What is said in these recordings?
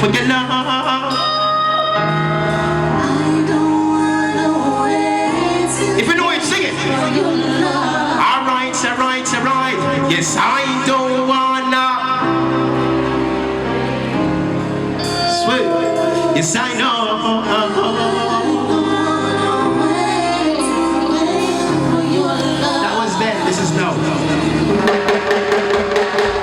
for your love. If you know it, sing it. Alright, alright, alright. Yes, I don't wanna. Sweet. Yes, I know. That was then. This is now.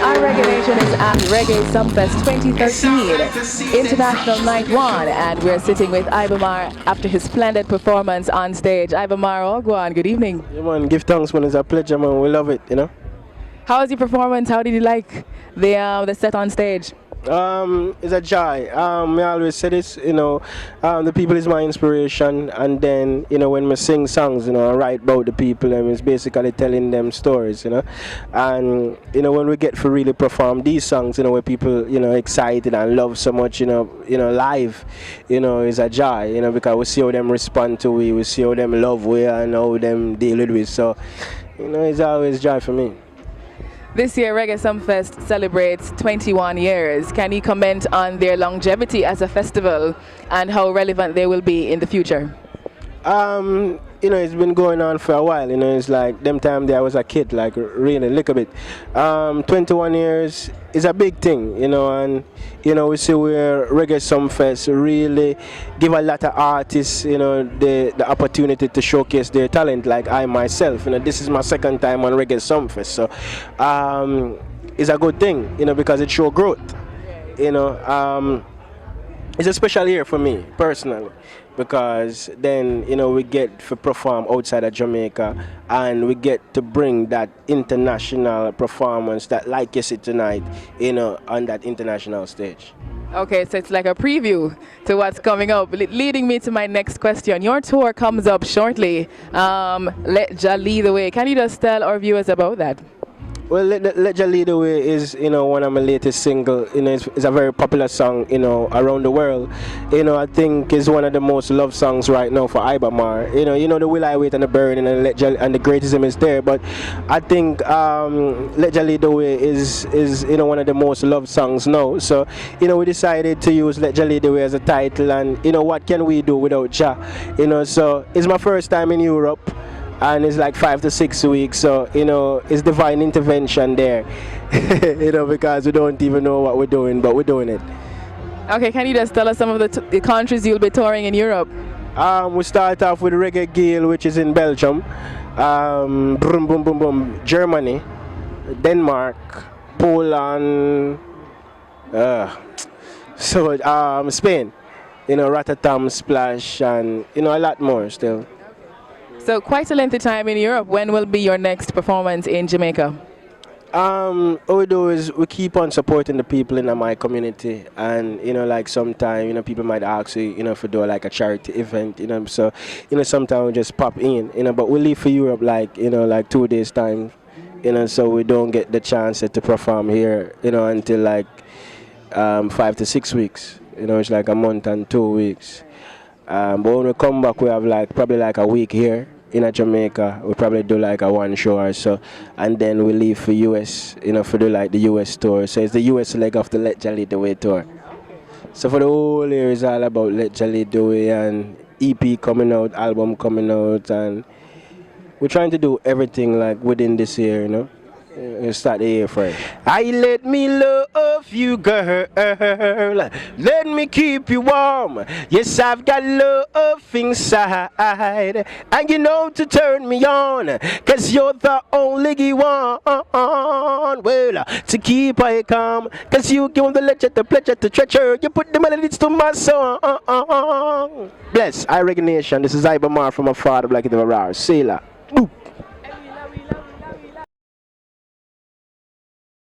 Our Reggae Nation is at Reggae Sumfest 2013, International Night 1, and we're sitting with Iba Mahr after his splendid performance on stage. Iba Mahr, Ogwan, good evening. Yeah, man, give thanks, man. It's a pleasure, man. We love it, you know. How was your performance? How did you like the set on stage? It's a joy. I always say this, you know, the people is my inspiration, and then, you know, when I sing songs, you know, I write about the people, and it's basically telling them stories, you know, and, you know, when we get to really perform these songs, you know, where people, you know, excited and love so much, you know, live, you know, is a joy, you know, because we see how them respond to we see how them love we, and how them deal with it, so, you know, it's always joy for me. This year, Reggae Sumfest celebrates 21 years. Can you comment on their longevity as a festival and how relevant they will be in the future? You know, it's been going on for a while, you know, it's like them time there I was a kid, like really a little bit. 21 years is a big thing, you know, and, you know, we see where Reggae Sumfest really give a lot of artists, you know, the opportunity to showcase their talent, like I myself, you know, this is my second time on Reggae Sumfest, so it's a good thing, you know, because it shows growth, you know. It's a special year for me, personally, because then, you know, we get to perform outside of Jamaica, and we get to bring that international performance that, like you see tonight, you know, on that international stage. Okay, so it's like a preview to what's coming up, leading me to my next question. Your tour comes up shortly. Let Jah Lead the Way. Can you just tell our viewers about that? Well, Let Jah Lead the Way is, you know, one of my latest single. You know, it's a very popular song, you know, around the world. You know, I think it's one of the most loved songs right now for Iba Mahr. You know, the Will I Wait and the Burning and and the Greatism is there. But I think Let Jah Lead the Way is you know, one of the most loved songs now. So, you know, we decided to use Let Jah Lead the Way as a title, and, you know, what can we do without Jah? You know, so it's my first time in Europe. And it's like 5 to 6 weeks, so, you know, it's divine intervention there, you know, because we don't even know what we're doing, but we're doing it. Okay, can you just tell us some of the countries you'll be touring in Europe? We start off with Reggae Gale, which is in Belgium, Germany, Denmark, Poland, Spain, you know, Rotterdam, Splash, and, you know, a lot more still. So quite a lengthy time in Europe. When will be your next performance in Jamaica? What we do is we keep on supporting the people in my community, and, you know, like sometimes, you know, people might ask you know, if we do like a charity event, you know, so, you know, sometimes we just pop in, you know, but we leave for Europe like, you know, like 2 days time, you know, so we don't get the chance to perform here, you know, until like 5 to 6 weeks, you know, it's like a month and 2 weeks. But when we come back, we have like probably like a week here in Jamaica. We probably do like a 1 show or so, and then we leave for US, you know, for do like the US tour. So it's the US leg of the Let Jah Lead the Way tour. So for the whole year, it's all about Let Jah Lead the Way, and EP coming out, album coming out, and we're trying to do everything like within this year, you know. Start the year fresh. I let me love you, girl. Let me keep you warm. Yes, I've got love inside, and you know to turn me on, 'cause you're the only one. Well, to keep I calm, 'cause you give the lecture, the pleasure, the treasure. You put the melodies to my song. Bless, I Reggae Nation. This is Iba Mahr from my father, Black Iba Mahr. Sailor.